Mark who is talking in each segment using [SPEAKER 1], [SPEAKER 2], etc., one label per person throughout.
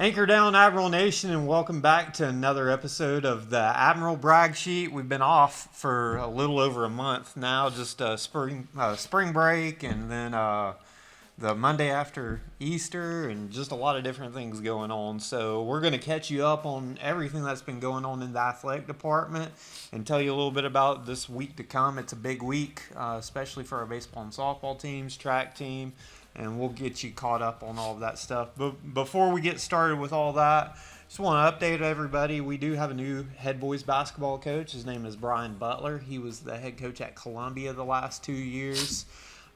[SPEAKER 1] Anchor down, Admiral Nation, and welcome back to another episode of the Admiral Brag Sheet. We've been off for a little over a month now, just spring break, and then the Monday after Easter, and just a lot of different things going on. So we're going to catch you up on everything that's been going on in the athletic department and tell you a little bit about this week to come. It's a big week, especially for our baseball and softball teams, track team, and we'll get you caught up on all of that stuff. But before we get started with all that, just want to update everybody. We do have a new head boys basketball coach. His name is Brian Butler. He was the head coach at Columbia the last 2 years.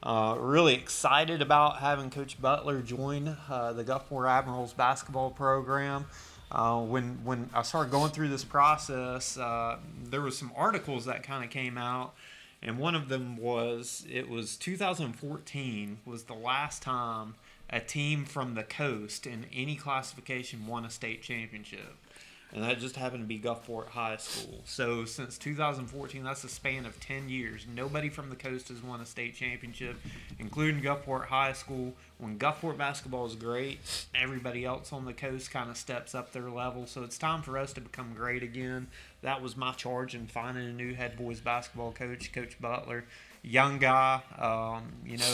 [SPEAKER 1] Really excited about having Coach Butler join the Gulfport Admirals basketball program. When I started going through this process, there was some articles that kind of came out, and one of them was 2014 was the last time a team from the coast in any classification won a state championship. And that just happened to be Gulfport High School. So since 2014, that's a span of 10 years. Nobody from the coast has won a state championship, including Gulfport High School. When Gulfport basketball is great, everybody else on the coast kind of steps up their level. So it's time for us to become great again. That was my charge in finding a new head boys basketball coach, Coach Butler. Young guy.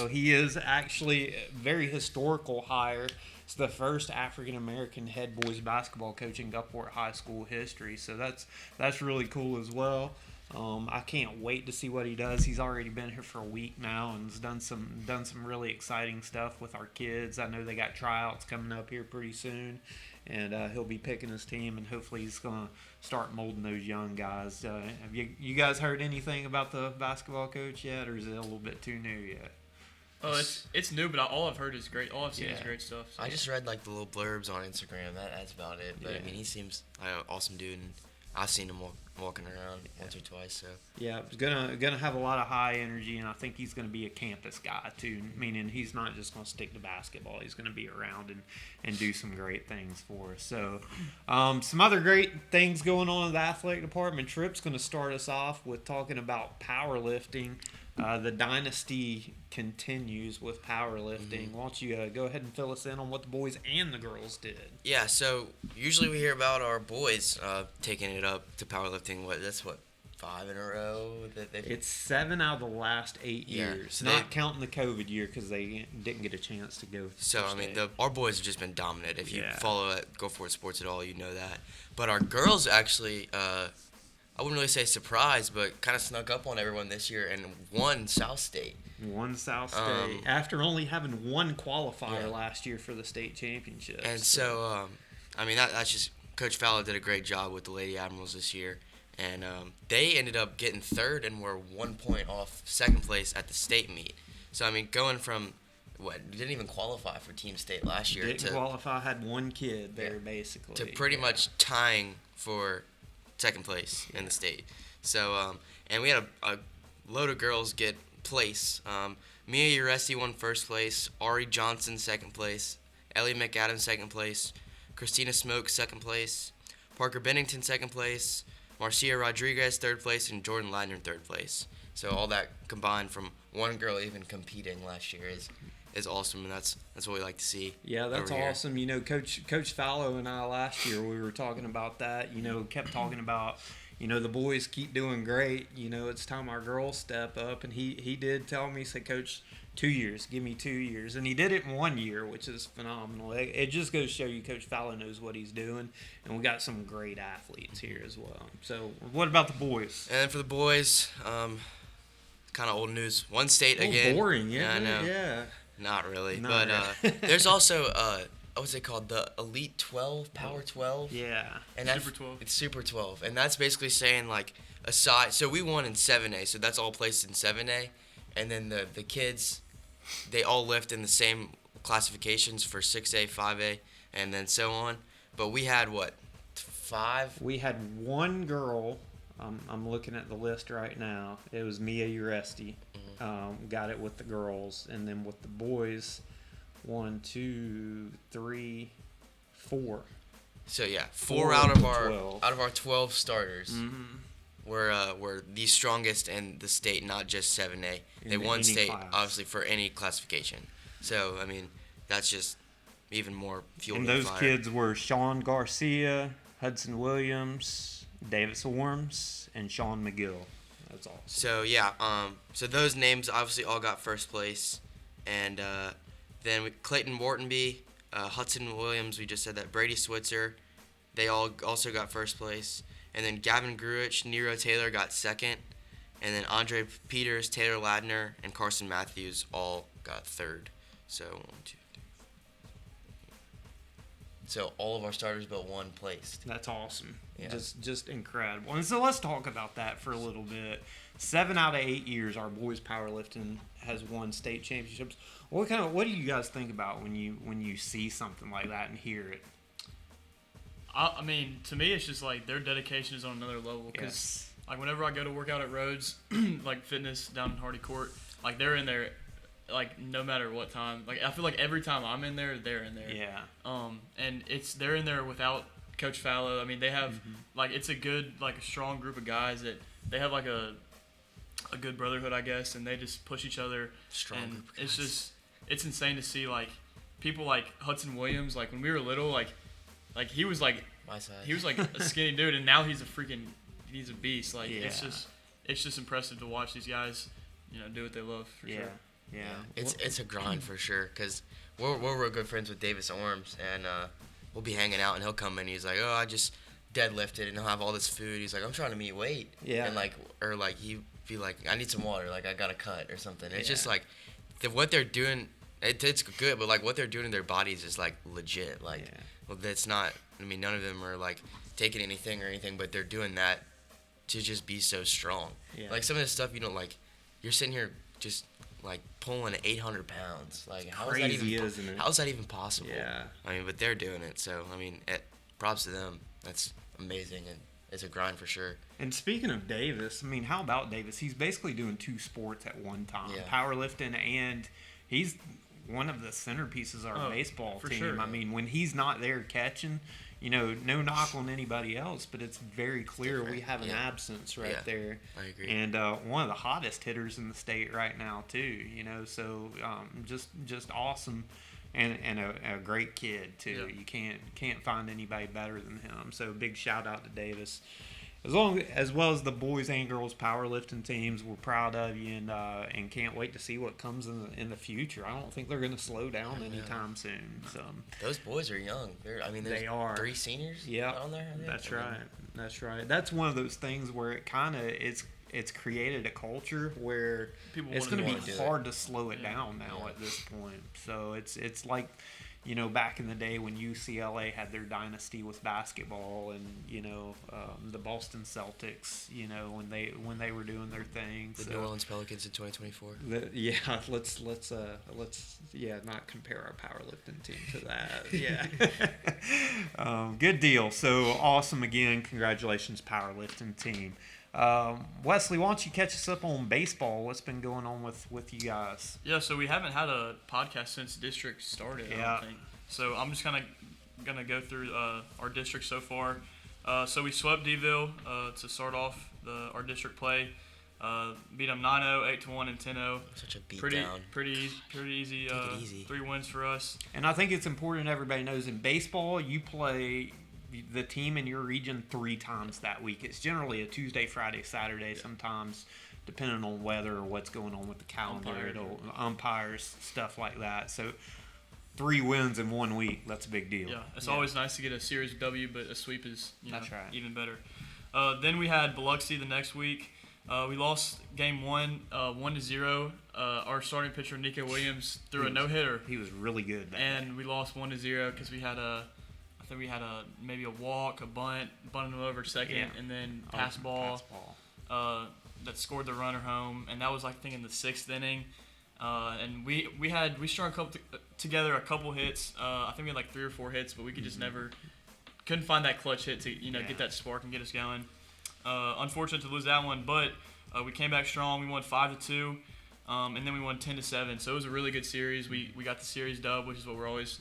[SPEAKER 1] He is actually a very historical hire. It's the first African-American head boys basketball coach in Gulfport High School history, so that's really cool as well. I can't wait to see what he does. He's already been here for a week now and has done some really exciting stuff with our kids. I know they got tryouts coming up here pretty soon, and he'll be picking his team, and hopefully he's going to start molding those young guys. Have you guys heard anything about the basketball coach yet, or is it a little bit too new yet?
[SPEAKER 2] Oh, it's new, but all I've heard is great. All I've seen is great stuff. So.
[SPEAKER 3] I just read the little blurbs on Instagram. That's about it. But I mean, he seems like an awesome dude, and I've seen him walking around once or twice. So
[SPEAKER 1] he's gonna have a lot of high energy, and I think he's gonna be a campus guy too. Meaning he's not just gonna stick to basketball. He's gonna be around and do some great things for us. So some other great things going on in the athletic department. Tripp's gonna start us off with talking about powerlifting. The dynasty continues with powerlifting. Why don't you go ahead and fill us in on what the boys and the girls did?
[SPEAKER 3] Yeah, so usually we hear about our boys taking it up to powerlifting. That's 5 in a row?
[SPEAKER 1] It's 7 out of the last 8 years, not counting the COVID year because they didn't get a chance to go.
[SPEAKER 3] So, I mean, our boys have just been dominant. If you follow Gulfport Sports at all, you know that. But our girls actually... I wouldn't really say surprised, but kind of snuck up on everyone this year and won South State.
[SPEAKER 1] After only having one qualifier last year for the state championship.
[SPEAKER 3] And so that's just Coach Fowler did a great job with the Lady Admirals this year, and they ended up getting third and were 1 point off second place at the state meet. So I mean, going from didn't even qualify for team state last year
[SPEAKER 1] had one kid there basically
[SPEAKER 3] to pretty much tying for second place in the state. So, and we had a load of girls get place. Mia Uresti won first place, Ari Johnson second place, Ellie McAdams second place, Christina Smoke second place, Parker Bennington second place, Marcia Rodriguez third place, and Jordan Ladner third place. So all that combined from one girl even competing last year is awesome, and that's what we like to see.
[SPEAKER 1] Yeah, that's awesome. You know, Coach Fallow and I last year, we were talking about that. You know, kept talking about, you know, the boys keep doing great. You know, it's time our girls step up. And he did tell me, he said, Coach, 2 years, give me 2 years. And he did it in 1 year, which is phenomenal. It just goes to show you Coach Fallow knows what he's doing. And we got some great athletes here as well. So what about the boys?
[SPEAKER 3] And for the boys, kind of old news. One state again.
[SPEAKER 1] Boring,
[SPEAKER 3] I know.
[SPEAKER 1] Yeah.
[SPEAKER 3] Not really, there's also what's it called, the Elite 12, Power 12.
[SPEAKER 1] Yeah,
[SPEAKER 3] and
[SPEAKER 2] Super 12.
[SPEAKER 3] It's Super 12, and that's basically saying aside. So we won in 7A, so that's all placed in 7A, and then the kids, they all lift in the same classifications for 6A, 5A, and then so on. But we had 5?
[SPEAKER 1] We had one girl. I'm looking at the list right now. It was Mia Uresti. Got it with the girls, and then with the boys, 1, 2, 3, 4.
[SPEAKER 3] So yeah, 4 out of our 12 starters were the strongest in the state, not just 7A. They won state, obviously, for any classification. So I mean, that's just even more fuel.
[SPEAKER 1] And
[SPEAKER 3] to the
[SPEAKER 1] those
[SPEAKER 3] fire.
[SPEAKER 1] kids were Sean Garcia, Hudson Williams, Davis Orms, and Sean McGill. That's awesome.
[SPEAKER 3] So yeah, so those names obviously all got first place, and then Clayton Whartonby, Hudson Williams, we just said that, Brady Switzer, they all also got first place, and then Gavin Gruich, Nero Taylor got second, and then Andre Peters, Taylor Ladner, and Carson Matthews all got third. So 1, 2, 3. So all of our starters but one placed.
[SPEAKER 1] That's awesome.
[SPEAKER 3] Yeah.
[SPEAKER 1] Just incredible. And so let's talk about that for a little bit. 7 out of 8 years, our boys powerlifting has won state championships. What do you guys think about when you see something like that and hear it?
[SPEAKER 2] I mean, to me, it's just like their dedication is on another level. Because
[SPEAKER 1] Yes.
[SPEAKER 2] like whenever I go to work out at Rhodes, like fitness down in Hardy Court, like they're in there, like no matter what time. Like I feel like every time I'm in there, they're in there.
[SPEAKER 1] Yeah.
[SPEAKER 2] And they're in there without Coach Fallow. I mean, they have like it's a good like a strong group of guys that they have like a good brotherhood, I guess, and they just push each other.
[SPEAKER 3] Strong
[SPEAKER 2] and
[SPEAKER 3] group of
[SPEAKER 2] it's
[SPEAKER 3] guys.
[SPEAKER 2] just it's insane to see like people like Hudson Williams. Like when we were little, like he was like
[SPEAKER 3] My side.
[SPEAKER 2] he was like a skinny dude, and now he's a beast. Like
[SPEAKER 1] Yeah.
[SPEAKER 2] it's just impressive to watch these guys, do what they love for
[SPEAKER 1] Yeah.
[SPEAKER 2] sure.
[SPEAKER 1] Yeah.
[SPEAKER 3] It's a grind for sure, because we're real good friends with Davis Orms, and we'll be hanging out, and he'll come in, he's like, oh, I just deadlifted, and he'll have all this food. He's like, I'm trying to meet weight.
[SPEAKER 1] Yeah.
[SPEAKER 3] And like he be like, I need some water, like I got a cut or something. It's just
[SPEAKER 1] Yeah.
[SPEAKER 3] like what they're doing. It's good, but like what they're doing in their bodies is like legit. Like,
[SPEAKER 1] Yeah.
[SPEAKER 3] well, that's not. I mean, none of them are like taking anything or anything, but they're doing that to just be so strong.
[SPEAKER 1] Yeah.
[SPEAKER 3] Like some of the stuff, like, you're sitting here just like pulling 800 pounds. Like, how is that
[SPEAKER 1] Crazy,
[SPEAKER 3] even?
[SPEAKER 1] isn't it?
[SPEAKER 3] How is that even possible?
[SPEAKER 1] Yeah.
[SPEAKER 3] I mean, but they're doing it. So I mean, props to them. That's amazing, and it's a grind for sure.
[SPEAKER 1] And speaking of Davis, I mean, how about Davis? He's basically doing 2 sports at one time,
[SPEAKER 3] Yeah.
[SPEAKER 1] powerlifting, and he's one of the centerpieces of our
[SPEAKER 2] Oh,
[SPEAKER 1] baseball
[SPEAKER 2] for
[SPEAKER 1] team.
[SPEAKER 2] sure.
[SPEAKER 1] I mean, when he's not there catching, no knock on anybody else, but it's very clear we
[SPEAKER 3] Different.
[SPEAKER 1] have an
[SPEAKER 3] Yeah.
[SPEAKER 1] absence right
[SPEAKER 3] Yeah,
[SPEAKER 1] there.
[SPEAKER 3] I agree.
[SPEAKER 1] And one of the hottest hitters in the state right now too. So just awesome. And a great kid too.
[SPEAKER 2] Yeah.
[SPEAKER 1] You can't find anybody better than him. So big shout out to Davis. As well as the boys and girls powerlifting teams, we're proud of you and can't wait to see what comes in the future. I don't think they're going to slow down anytime soon. So
[SPEAKER 3] Those boys are young. There's
[SPEAKER 1] They are.
[SPEAKER 3] 3 seniors.
[SPEAKER 1] yeah,
[SPEAKER 3] on there. I think.
[SPEAKER 1] that's
[SPEAKER 3] I mean,
[SPEAKER 1] right. That's right. That's one of those things where it kind of it's created a culture where
[SPEAKER 2] People
[SPEAKER 1] it's
[SPEAKER 2] wanna
[SPEAKER 1] going to
[SPEAKER 3] do
[SPEAKER 1] be
[SPEAKER 3] it.
[SPEAKER 1] hard to slow it
[SPEAKER 2] Yeah.
[SPEAKER 1] down now
[SPEAKER 3] Yeah.
[SPEAKER 1] at this point. So it's like back in the day when UCLA had their dynasty with basketball, and the Boston Celtics, when they were doing their thing.
[SPEAKER 3] The
[SPEAKER 1] So
[SPEAKER 3] New Orleans Pelicans in 2024.
[SPEAKER 1] let's not compare our powerlifting team to that. Yeah. Good deal. So awesome again. Congratulations, powerlifting team. Wesley, why don't you catch us up on baseball? What's been going on with you guys?
[SPEAKER 2] Yeah, so we haven't had a podcast since district started, I
[SPEAKER 1] Yeah.
[SPEAKER 2] don't think. So I'm just kind of going to go through our district so far. So we swept Deville to start off our district play. Beat them 9-0, 8-1, and 10-0.
[SPEAKER 3] Such a beat
[SPEAKER 2] Pretty
[SPEAKER 3] down.
[SPEAKER 2] easy.
[SPEAKER 3] Take it easy.
[SPEAKER 2] 3 wins for us.
[SPEAKER 1] And I think it's important everybody knows in baseball, you play the team in your region 3 times that week. It's generally a Tuesday, Friday, Saturday, sometimes depending on weather or what's going on with the calendar, umpires, stuff like that. So 3 wins in 1 week, that's a big deal.
[SPEAKER 2] Yeah, it's always nice to get a series W, but a sweep is
[SPEAKER 1] That's right.
[SPEAKER 2] even better. Then we had Biloxi the next week. We lost game 1, 1-0. Our starting pitcher Nico Williams threw a no-hitter,
[SPEAKER 1] He was really good that
[SPEAKER 2] and we lost 1-0 because we had maybe a walk, a bunt, bunted him over second,
[SPEAKER 1] Yeah.
[SPEAKER 2] and then
[SPEAKER 1] day.
[SPEAKER 2] pass ball.
[SPEAKER 1] ball.
[SPEAKER 2] That scored the runner home, and that was I think in the 6th inning. And we strung together a couple hits. I think we had like 3 or 4 hits, but we could just never couldn't find that clutch hit to get that spark and get us going. Unfortunate to lose that one, but we came back strong. We won 5-2, and then we won 10-7. So it was a really good series. We got the series dub, which is what we're always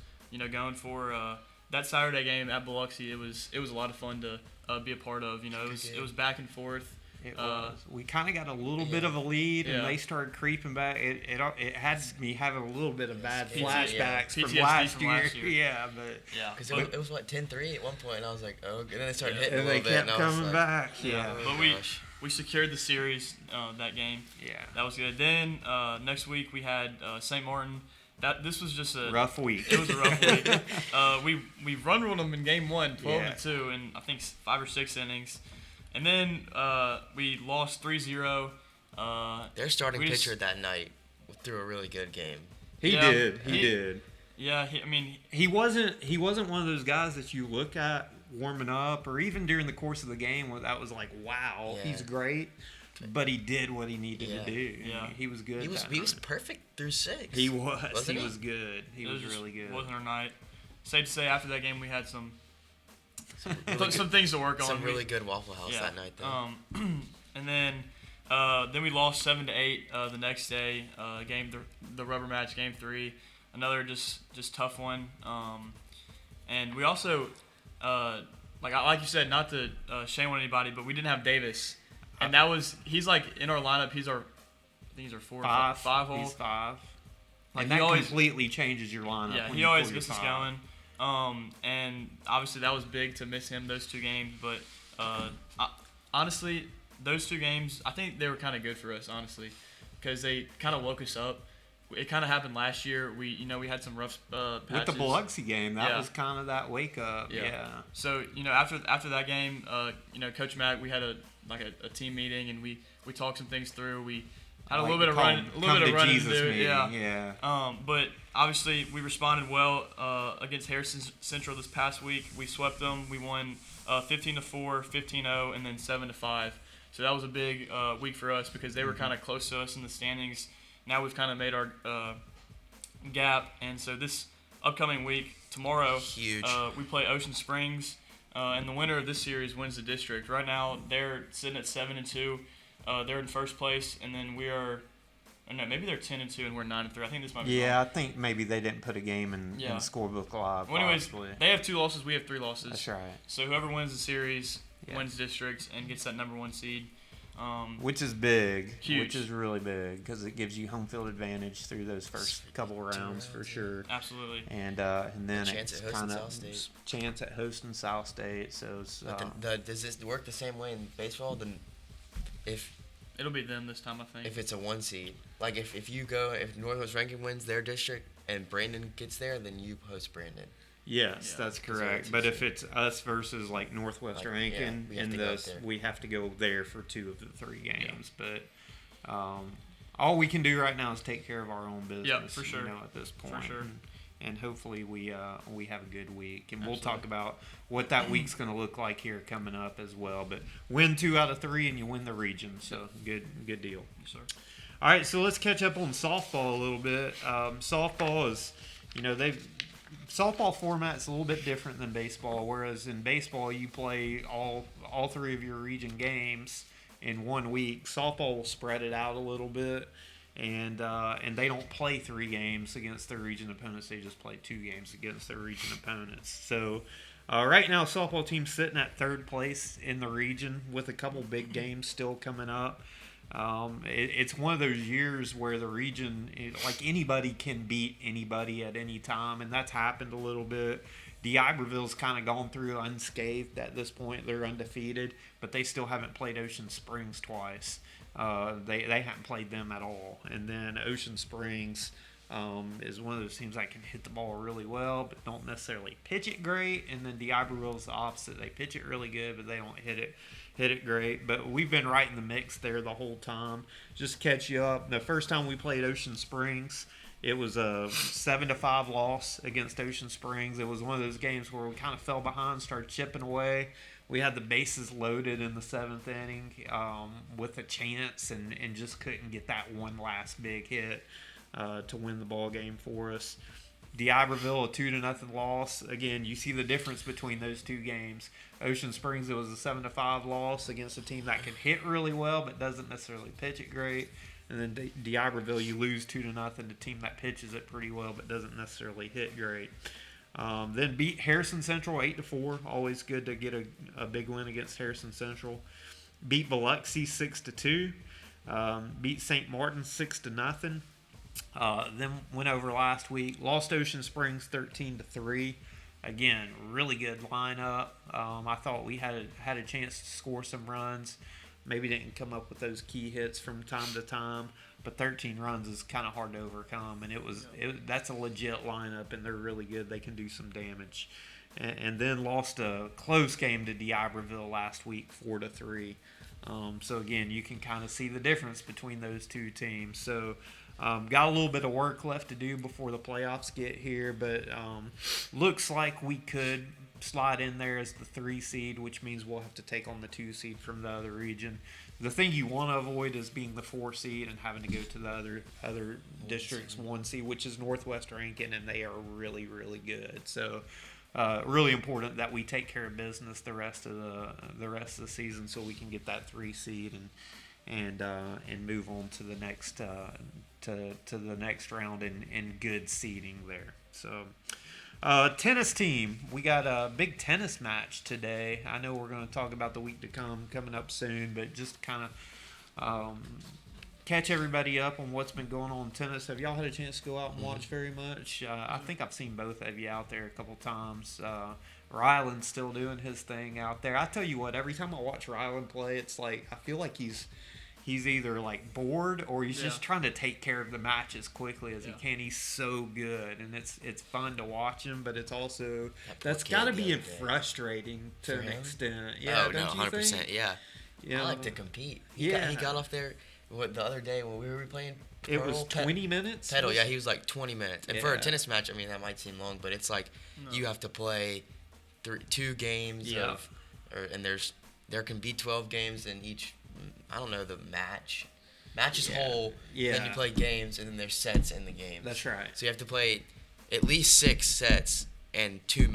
[SPEAKER 2] going for. That Saturday game at Biloxi, it was a lot of fun to be a part of. It was back and forth.
[SPEAKER 1] It was. We kind of got a little bit of a lead, and they started creeping back. It had me having a little bit of bad flashbacks from last year. Yeah, but
[SPEAKER 3] because it was what 10-3 at one point, and I was like, oh, and then they started hitting
[SPEAKER 1] and
[SPEAKER 3] a little
[SPEAKER 1] they
[SPEAKER 3] bit,
[SPEAKER 1] kept coming back. Yeah,
[SPEAKER 2] but we secured the series that game.
[SPEAKER 1] Yeah,
[SPEAKER 2] that was good. Then next week we had St. Martin. This was just a
[SPEAKER 1] rough week.
[SPEAKER 2] It was a rough week. We run ruled them in game 1, 12-2, in I think 5 or 6 innings, and then we lost 3-0.
[SPEAKER 3] Their starting pitcher that night threw a really good game.
[SPEAKER 1] He did.
[SPEAKER 2] Yeah,
[SPEAKER 1] he wasn't one of those guys that you look at warming up or even during the course of the game where that was like, wow, he's great. But he did what he needed to do.
[SPEAKER 2] Yeah,
[SPEAKER 1] he was good.
[SPEAKER 3] He was perfect through 6.
[SPEAKER 1] He was. He was good. He was really good.
[SPEAKER 2] Wasn't our night. Safe to say, after that game, we had some things to work on.
[SPEAKER 3] Some really good Waffle House that night, though.
[SPEAKER 2] And then we lost 7-8 the next day. The rubber match, game 3, another just tough one. And we also like you said, not to shame on anybody, but we didn't have Davis. And he's like in our lineup. I think he's our 5 hole.
[SPEAKER 1] He's 5.
[SPEAKER 2] Like,
[SPEAKER 1] and that completely changes your lineup.
[SPEAKER 2] Yeah, he always gets us going. And obviously that was big to miss him those 2 games. But honestly, those 2 games, I think they were kind of good for us, honestly, because they kind of woke us up. It kind of happened last year. We had some rough patches.
[SPEAKER 1] With the Biloxi game, that was kind of that wake up. Yeah.
[SPEAKER 2] So after that game, Coach Mack, we had a team meeting, and we talked some things through. We had a little bit of running to do. Yeah. But obviously we responded well against Harrison Central this past week. We swept them. We won 15-4, 15-0, and then 7-5. So that was a big week for us because they were kind of close to us in the standings. Now we've kind of made our gap, and so this upcoming week, tomorrow, we play Ocean Springs, and the winner of this series wins the district. Right now, they're sitting at 7-2. They're in first place, and then we are. No, maybe they're 10-2 and we're 9-3. I think this might be.
[SPEAKER 1] Yeah, wrong. I think maybe they didn't put a game in the scorebook live.
[SPEAKER 2] Well, anyways, they have 2 losses. We have 3 losses.
[SPEAKER 1] That's right.
[SPEAKER 2] So whoever wins the series wins district and gets that number 1 seed.
[SPEAKER 1] Which is big.
[SPEAKER 2] Huge.
[SPEAKER 1] Which is really big because it gives you home field advantage through those first couple rounds for sure.
[SPEAKER 2] Absolutely.
[SPEAKER 1] And then
[SPEAKER 3] it's kind of
[SPEAKER 1] chance at hosting South State. So
[SPEAKER 3] does this work the same way in baseball? Then if
[SPEAKER 2] it'll be them this time, I think.
[SPEAKER 3] If it's a 1 seed, like if Northwest Rankin wins their district and Brandon gets there, then you host Brandon.
[SPEAKER 1] Yes, that's correct. But if it's us versus like Northwest Rankin, we have to go there for 2 of the 3 games. Yeah. But all we can do right now is take care of our own business.
[SPEAKER 2] Yeah, for sure.
[SPEAKER 1] At this point,
[SPEAKER 2] for sure.
[SPEAKER 1] And hopefully we have a good week, and we'll talk about what that week's going to look like here coming up as well. But win 2 out of 3, and you win the region, so good deal.
[SPEAKER 2] Yes, sir.
[SPEAKER 1] All right, so let's catch up on softball a little bit. Softball is, softball format's a little bit different than baseball, whereas in baseball you play all 3 of your region games in 1 week. Softball will spread it out a little bit, and they don't play 3 games against their region opponents. They just play 2 games against their region opponents. So right now, softball team's sitting at 3rd place in the region with a couple big games still coming up. It's one of those years where the region, like anybody can beat anybody at any time, and that's happened a little bit. D'Iberville's kind of gone through unscathed at this point. They're undefeated, but they still haven't played Ocean Springs twice. They haven't played them at all. And then Ocean Springs is one of those teams that can hit the ball really well, but don't necessarily pitch it great. And then D'Iberville's the opposite. They pitch it really good, but they don't hit it great. But we've been right in the mix there the whole time. Just to catch you up, the first time we played Ocean Springs, it was a 7-5 loss against Ocean Springs. It was one of those games where we kind of fell behind, started chipping away. We had the bases loaded in the 7th inning with a chance and just couldn't get that one last big hit to win the ball game for us. D'Iberville, a 2-0 loss. Again, you see the difference between those 2 games. Ocean Springs, it was a 7-5 loss against a team that can hit really well but doesn't necessarily pitch it great. And then D'Iberville, you lose 2-0 to a team that pitches it pretty well but doesn't necessarily hit great. Then beat Harrison Central 8-4. Always good to get a big win against Harrison Central. beat Biloxi 6-2, beat St. Martin 6-0. Then went over last week, lost Ocean Springs 13-3. Again, really good lineup. I thought we had a chance to score some runs. Maybe didn't come up with those key hits from time to time, but 13 runs is kind of hard to overcome. And that's a legit lineup, and they're really good. They can do some damage. And then lost a close game to D'Iberville last week, 4-3. So again, you can kind of see the difference between those two teams. So got a little bit of work left to do before the playoffs get here, but looks like we could slide in there as the 3 seed, which means we'll have to take on the 2 seed from the other region. The thing you want to avoid is being the 4 seed and having to go to the other district's 1 seed, which is Northwest Rankin, and they are really, really good. So really important that we take care of business the rest of the season, so we can get that 3 seed and move on to the next to the next round in good seeding there. So. Tennis team, we got a big tennis match today. I know we're going to talk about the week to come coming up soon, but just kind of catch everybody up on what's been going on in tennis. Have y'all had a chance to go out and watch very much? I think I've seen both of you out there a couple times. Ryland's still doing his thing out there. I tell you what, every time I watch Ryland play, it's like I feel like he's either like bored or he's just trying to take care of the match as quickly as he can. He's so good, and it's fun to watch him, but it's also that's got to be frustrating to an extent. Yeah,
[SPEAKER 3] oh no, 100%. Yeah,
[SPEAKER 4] I like to compete. He got off there the other day when we were playing.
[SPEAKER 1] It was 20 minutes.
[SPEAKER 3] Pedal, yeah, he was like 20 minutes, and for a tennis match, I mean that might seem long, but it's like you have to play 2 games and there can be 12 games in each. I don't know, the match. Match is whole. Yeah. Then you play games, and then there's sets in the games.
[SPEAKER 1] That's right.
[SPEAKER 3] So you have to play at least 6 sets and 2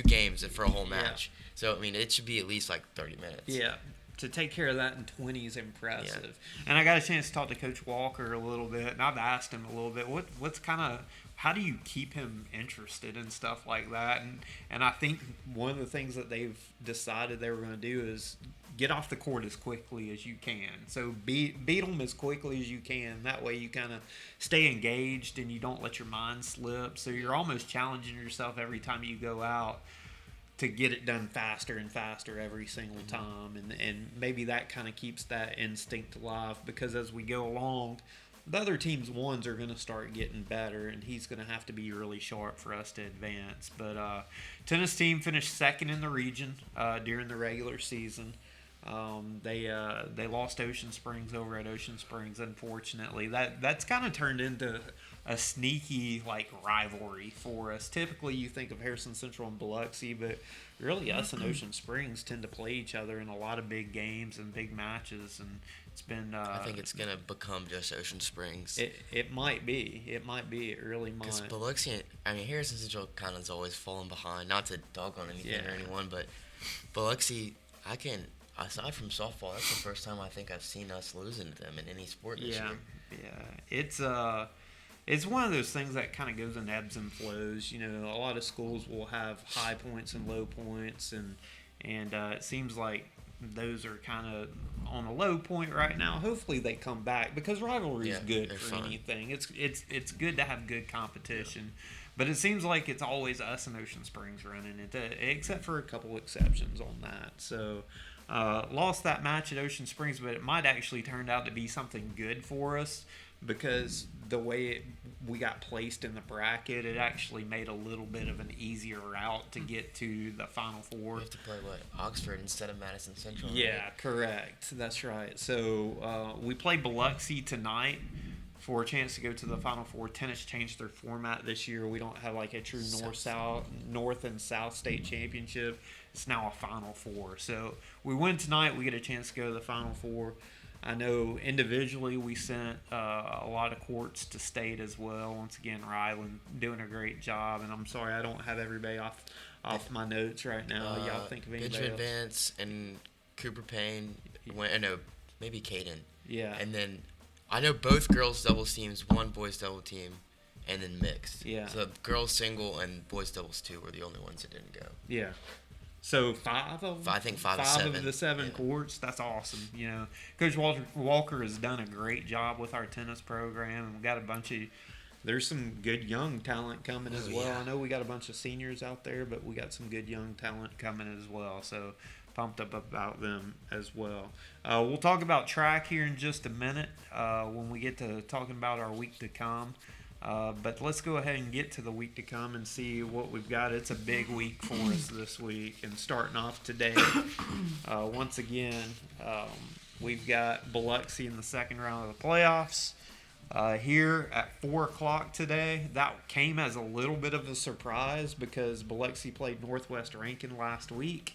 [SPEAKER 3] games for a whole match. Yeah. So, I mean, it should be at least like 30 minutes.
[SPEAKER 1] Yeah. To take care of that in 20 is impressive. Yeah. And I got a chance to talk to Coach Walker a little bit, and I've asked him a little bit, what's kind of how do you keep him interested in stuff like that? And I think one of the things that they've decided they were going to do is get off the court as quickly as you can. So beat them as quickly as you can. That way you kind of stay engaged and you don't let your mind slip. So you're almost challenging yourself every time you go out to get it done faster and faster every single time. And maybe that kind of keeps that instinct alive, because as we go along, the other team's ones are going to start getting better, and he's going to have to be really sharp for us to advance. But tennis team finished second in the region during the regular season. They lost Ocean Springs over at Ocean Springs, unfortunately. That's kind of turned into a sneaky rivalry for us. Typically you think of Harrison Central and Biloxi, but really us and Ocean Springs tend to play each other in a lot of big games and big matches, and it's been
[SPEAKER 3] I think it's gonna become just Ocean Springs.
[SPEAKER 1] It might be. It really might.
[SPEAKER 3] Because Biloxi, I mean, Harrison Central kind of has always fallen behind. Not to dog on anything or anyone, but Biloxi, aside from softball, that's the first time I think I've seen us losing to them in any sport this year.
[SPEAKER 1] Yeah, it's one of those things that kind of goes in ebbs and flows. You know, a lot of schools will have high points and low points, and it seems like those are kind of on a low point right now. Hopefully they come back, because rivalry is good for anything. It's good to have good competition. But it seems like it's always us and Ocean Springs running it, except for a couple exceptions on that. So lost that match at Ocean Springs, but it might actually turn out to be something good for us, because the way we got placed in the bracket, it actually made a little bit of an easier route to get to the Final Four.
[SPEAKER 4] We have to play, Oxford instead of Madison Central?
[SPEAKER 1] Yeah, right? Correct. That's right. So we play Biloxi tonight for a chance to go to the Final Four. Tennis changed their format this year. We don't have a true North and South state championship. It's now a Final Four. So we win tonight, we get a chance to go to the Final Four. I know individually we sent a lot of courts to state as well. Once again, Ryland doing a great job, and I'm sorry I don't have everybody off my notes right now. Y'all think of anybody
[SPEAKER 3] Benjamin
[SPEAKER 1] else?
[SPEAKER 3] Vance and Cooper Payne maybe Caden.
[SPEAKER 1] Yeah.
[SPEAKER 3] And then I know both girls doubles teams, one boys double team, and then mixed.
[SPEAKER 1] Yeah.
[SPEAKER 3] So girls single and boys doubles 2 were the only ones that didn't go.
[SPEAKER 1] Yeah. So 5 of them?
[SPEAKER 4] I think 5 of
[SPEAKER 1] Five
[SPEAKER 4] 7.
[SPEAKER 1] of the 7
[SPEAKER 4] Yeah.
[SPEAKER 1] courts. That's awesome. Coach Walker has done a great job with our tennis program, and we got a bunch of. There's some good young talent coming as
[SPEAKER 4] Oh,
[SPEAKER 1] well.
[SPEAKER 4] yeah.
[SPEAKER 1] I know we got a bunch of seniors out there, but we got some good young talent coming as well. So pumped up about them as well. We'll talk about track here in just a minute when we get to talking about our week to come. But let's go ahead and get to the week to come and see what we've got. It's a big week for us this week. And starting off today, once again, we've got Biloxi in the second round of the playoffs. Here at 4 o'clock today. That came as a little bit of a surprise because Biloxi played Northwest Rankin last week.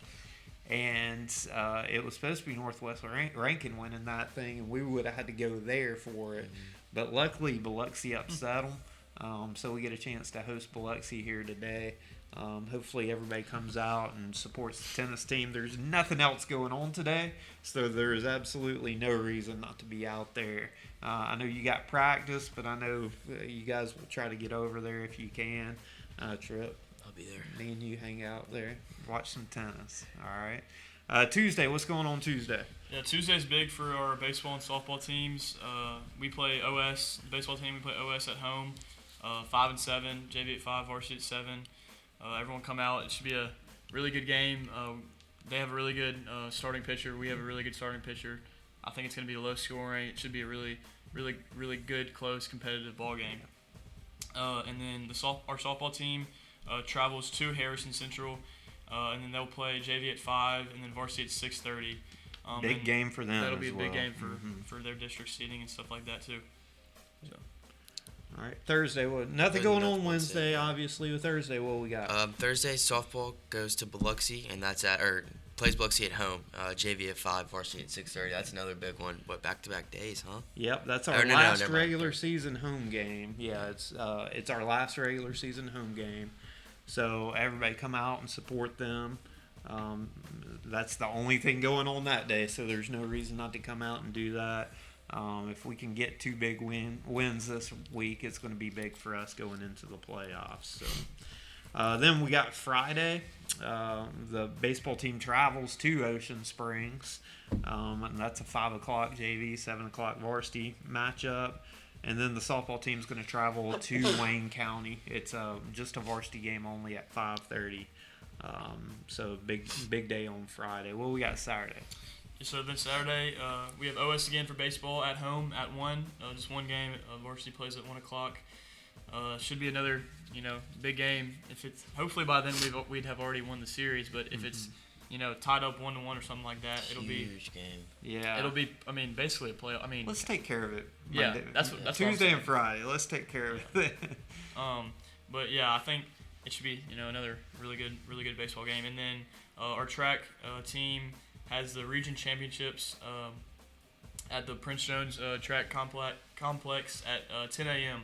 [SPEAKER 1] And it was supposed to be Northwest Rankin winning that thing, and we would have had to go there for it. But luckily, Biloxi upset them. So we get a chance to host Biloxi here today. Hopefully everybody comes out and supports the tennis team. There's nothing else going on today, so there is absolutely no reason not to be out there. I know you got practice, but I know you guys will try to get over there if you can. Trip,
[SPEAKER 4] I'll be there.
[SPEAKER 1] me and you hang out there, watch some tennis. All right. Tuesday, what's going on Tuesday?
[SPEAKER 2] Yeah, Tuesday's big for our baseball and softball teams. We play OS, baseball team, we play OS at home, 5 and 7, JV at 5, varsity at 7. Everyone come out. It should be a really good game. They have a really good starting pitcher. We have a really good starting pitcher. I think it's going to be low scoring. It should be a really, really, really good, close, competitive ball game. And then our softball team travels to Harrison Central, and then they'll play JV at 5, and then varsity at 6:30.
[SPEAKER 1] Big game for them.
[SPEAKER 2] That'll be
[SPEAKER 1] as
[SPEAKER 2] a big
[SPEAKER 1] well.
[SPEAKER 2] game for their district seating and stuff like that too. So.
[SPEAKER 1] All right, Thursday. Nothing
[SPEAKER 4] Thursday,
[SPEAKER 1] going
[SPEAKER 4] that's
[SPEAKER 1] on
[SPEAKER 4] Wednesday.
[SPEAKER 1] Wednesday, obviously. With Thursday, what we got?
[SPEAKER 3] Thursday, softball goes to Biloxi, and plays Biloxi at home. JV at 5, varsity at 6:30. That's another big one. But back-to-back days, huh?
[SPEAKER 1] Yep, that's our
[SPEAKER 3] Oh, no,
[SPEAKER 1] last
[SPEAKER 3] never mind.
[SPEAKER 1] regular season home game. Yeah, it's our last regular season home game. So everybody come out and support them. That's the only thing going on that day. So there's no reason not to come out and do that. If we can get 2 big wins this week, it's going to be big for us going into the playoffs. So then we got Friday. The baseball team travels to Ocean Springs, and that's a 5 o'clock JV, 7 o'clock varsity matchup. And then the softball team's going to travel to Wayne County. It's just a varsity game only at 5:30. So big day on Friday. What we got Saturday?
[SPEAKER 2] So then Saturday, we have OS again for baseball at home at 1. Just one game. Varsity plays at 1 o'clock. Should be another, big game. If it's hopefully by then we'd have already won the series. But if it's, tied up 1-1 or something like that, it'll be
[SPEAKER 4] Huge game.
[SPEAKER 1] Yeah.
[SPEAKER 2] it'll be. I mean, basically a playoff. I mean,
[SPEAKER 1] Let's take care of it.
[SPEAKER 2] Yeah,
[SPEAKER 1] Monday.
[SPEAKER 2] that's what I'm
[SPEAKER 1] Tuesday
[SPEAKER 2] saying.
[SPEAKER 1] and Friday. Let's take care of it.
[SPEAKER 2] But yeah, I think it should be another really good baseball game. And then our track team has the region championships at the Prince Jones track complex at 10 a.m.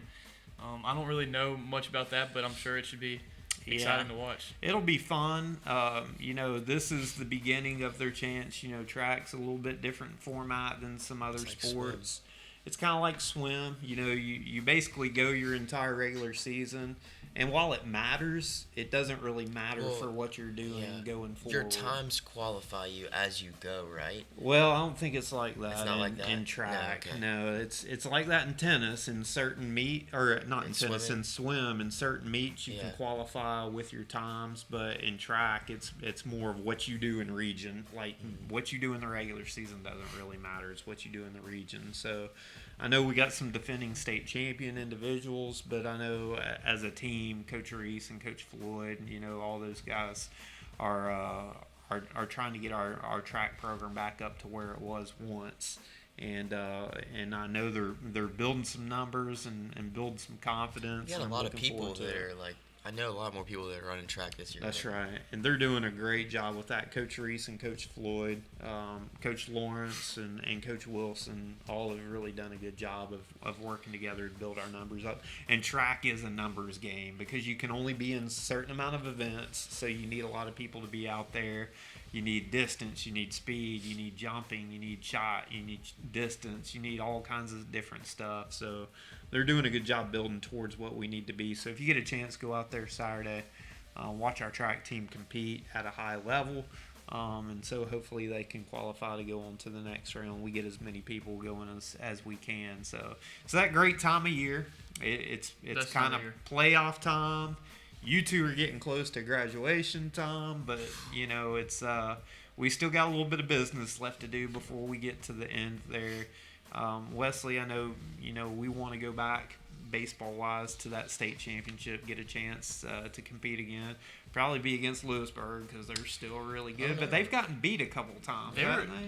[SPEAKER 2] I don't really know much about that, but I'm sure it should be exciting to watch.
[SPEAKER 1] It'll be fun. This is the beginning of their chance. Track's a little bit different format than some other
[SPEAKER 4] It's like
[SPEAKER 1] sports. It's kind of like swim. You basically go your entire regular season, and while it matters, it doesn't really matter
[SPEAKER 4] Well,
[SPEAKER 1] for what you're doing going forward.
[SPEAKER 4] Your times qualify you as you go, right?
[SPEAKER 1] Well, I don't think it's like that,
[SPEAKER 4] It's not like that?
[SPEAKER 1] in
[SPEAKER 4] No,
[SPEAKER 1] track.
[SPEAKER 4] okay.
[SPEAKER 1] No, it's like that in tennis in certain or not in tennis,
[SPEAKER 4] swimming?
[SPEAKER 1] in swim. In certain meets, you can
[SPEAKER 4] Yeah.
[SPEAKER 1] qualify with your times, but in track, it's more of what you do in region. Like what you do in the regular season doesn't really matter. It's what you do in the region. So I know we got some defending state champion individuals, but I know as a team, Coach Reese and Coach Floyd, all those guys are trying to get our track program back up to where it was once. And I know they're building some numbers and building some confidence.
[SPEAKER 4] You got a
[SPEAKER 1] and I'm
[SPEAKER 4] lot of
[SPEAKER 1] looking
[SPEAKER 4] people
[SPEAKER 1] forward to
[SPEAKER 4] that
[SPEAKER 1] it.
[SPEAKER 4] are like, I know a lot more people that are running track this year.
[SPEAKER 1] That's right, and they're doing a great job with that. Coach Reese and Coach Floyd, Coach Lawrence and Coach Wilson, all have really done a good job of working together to build our numbers up. And track is a numbers game because you can only be in a certain amount of events, so you need a lot of people to be out there. You need distance, you need speed, you need jumping, you need shot, you need distance, you need all kinds of different stuff. So they're doing a good job building towards what we need to be. So if you get a chance, go out there Saturday. watch our track team compete at a high level. And so hopefully they can qualify to go on to the next round. We get as many people going as we can. So it's that great time of year. It's kind of playoff time. You two are getting close to graduation time, but it's we still got a little bit of business left to do before we get to the end there. Wesley, I know we want to go back baseball wise to that state championship, get a chance to compete again. Probably be against Lewisburg because they're still really good, but they've gotten beat a couple of times.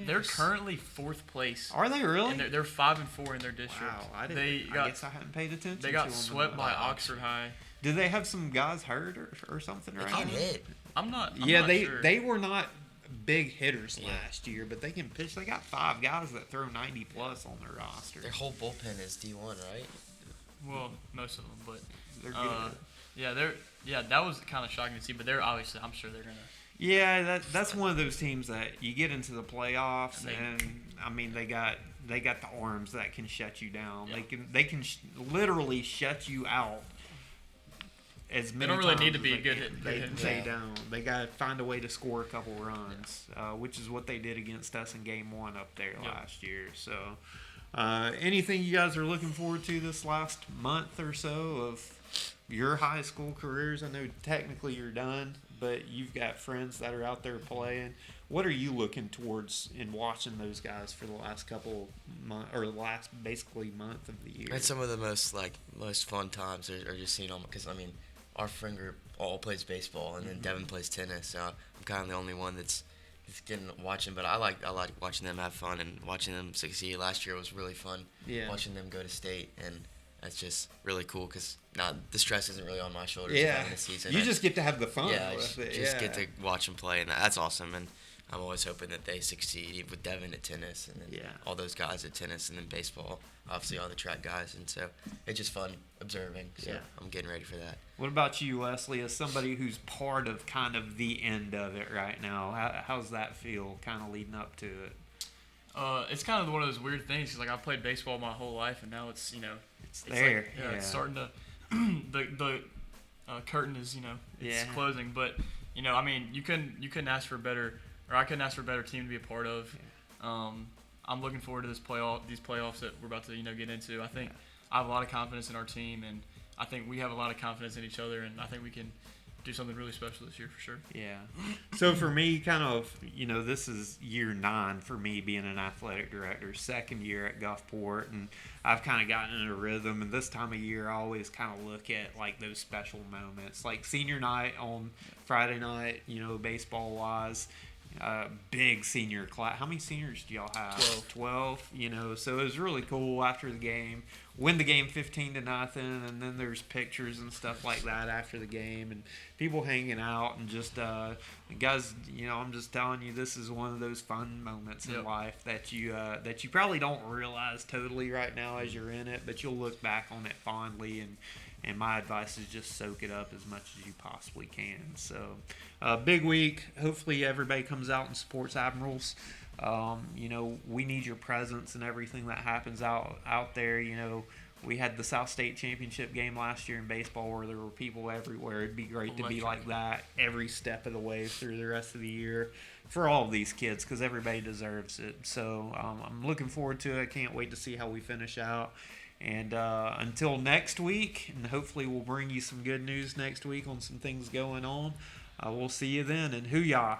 [SPEAKER 2] They're currently 4th place.
[SPEAKER 1] Are they really?
[SPEAKER 2] And they're 5-4 in their district.
[SPEAKER 1] Wow, I guess I hadn't paid attention.
[SPEAKER 2] They got swept by Oxford High.
[SPEAKER 1] Did they have some guys hurt or something?
[SPEAKER 4] They can't hit.
[SPEAKER 2] I'm not
[SPEAKER 1] sure.
[SPEAKER 2] They
[SPEAKER 1] were not big hitters last year, but they can pitch. They got 5 guys that throw 90 plus on their roster.
[SPEAKER 4] Their whole bullpen is D1, right?
[SPEAKER 2] Well, most of them, but
[SPEAKER 1] they're good.
[SPEAKER 2] That was kind of shocking to see, but they're obviously, I'm sure they're gonna.
[SPEAKER 1] Yeah, that's one of those teams that you get into the playoffs, and I mean they got the arms that can shut you down. Yeah. They can literally shut you out. As many
[SPEAKER 2] they don't really
[SPEAKER 1] times
[SPEAKER 2] need to be
[SPEAKER 1] as
[SPEAKER 2] good hit.
[SPEAKER 1] They don't. They got to find a way to score a couple runs, which is what they did against us in Game 1 up there last year. So, anything you guys are looking forward to this last month or so of your high school careers? I know technically you're done, but you've got friends that are out there playing. What are you looking towards in watching those guys for the last couple months, or the last basically month of the year?
[SPEAKER 4] And some of the most fun times are just seeing them, because I mean, our friend group all plays baseball, and then Devin plays tennis. So I'm kind of the only one that's getting watching, but I like watching them have fun and watching them succeed. Last year was really fun.
[SPEAKER 1] Yeah.
[SPEAKER 4] Watching them go to state, and that's just really cool because now the stress isn't really on my shoulders.
[SPEAKER 1] Yeah.
[SPEAKER 4] In the season.
[SPEAKER 1] You just get to have the fun.
[SPEAKER 4] Yeah,
[SPEAKER 1] with it.
[SPEAKER 4] Just get to watch them play, and that's awesome. And I'm always hoping that they succeed with Devin at tennis, and then all those guys at tennis, and then baseball. Obviously, all the track guys, and so it's just fun observing. So I'm getting ready for that.
[SPEAKER 1] What about you, Wesley, as somebody who's part of kind of the end of it right now? How's that feel, kind of leading up to it?
[SPEAKER 2] It's kind of one of those weird things. Cause like I've played baseball my whole life, and now it's
[SPEAKER 1] it's there.
[SPEAKER 2] Like, it's starting to the curtain is it's closing. But I mean you couldn't ask for a better, or I couldn't ask for a better team to be a part of. I'm looking forward to these playoffs that we're about to get into. I think I have a lot of confidence in our team, and I think we have a lot of confidence in each other, and I think we can do something really special this year for sure.
[SPEAKER 1] Yeah. So for me, kind of, this is year 9 for me being an athletic director, second year at Gulfport, and I've kind of gotten in a rhythm. And this time of year, I always kind of look at like those special moments, like senior night on Friday night, baseball wise. Big senior class. How many seniors do y'all have? 12. So it was really cool after the game. Win the game 15-0, and then there's pictures and stuff like that after the game, and people hanging out, and just guys. I'm just telling you, this is one of those fun moments in life that you probably don't realize totally right now as you're in it, but you'll look back on it fondly. And my advice is just soak it up as much as you possibly can. So, big week. Hopefully everybody comes out and supports Admirals. We need your presence and everything that happens out there. We had the South State Championship game last year in baseball where there were people everywhere. It'd be great to be like that every step of the way through the rest of the year for all of these kids, because everybody deserves it. So I'm looking forward to it. I can't wait to see how we finish out. And until next week, and hopefully we'll bring you some good news next week on some things going on. We'll see you then, and hoo-yah.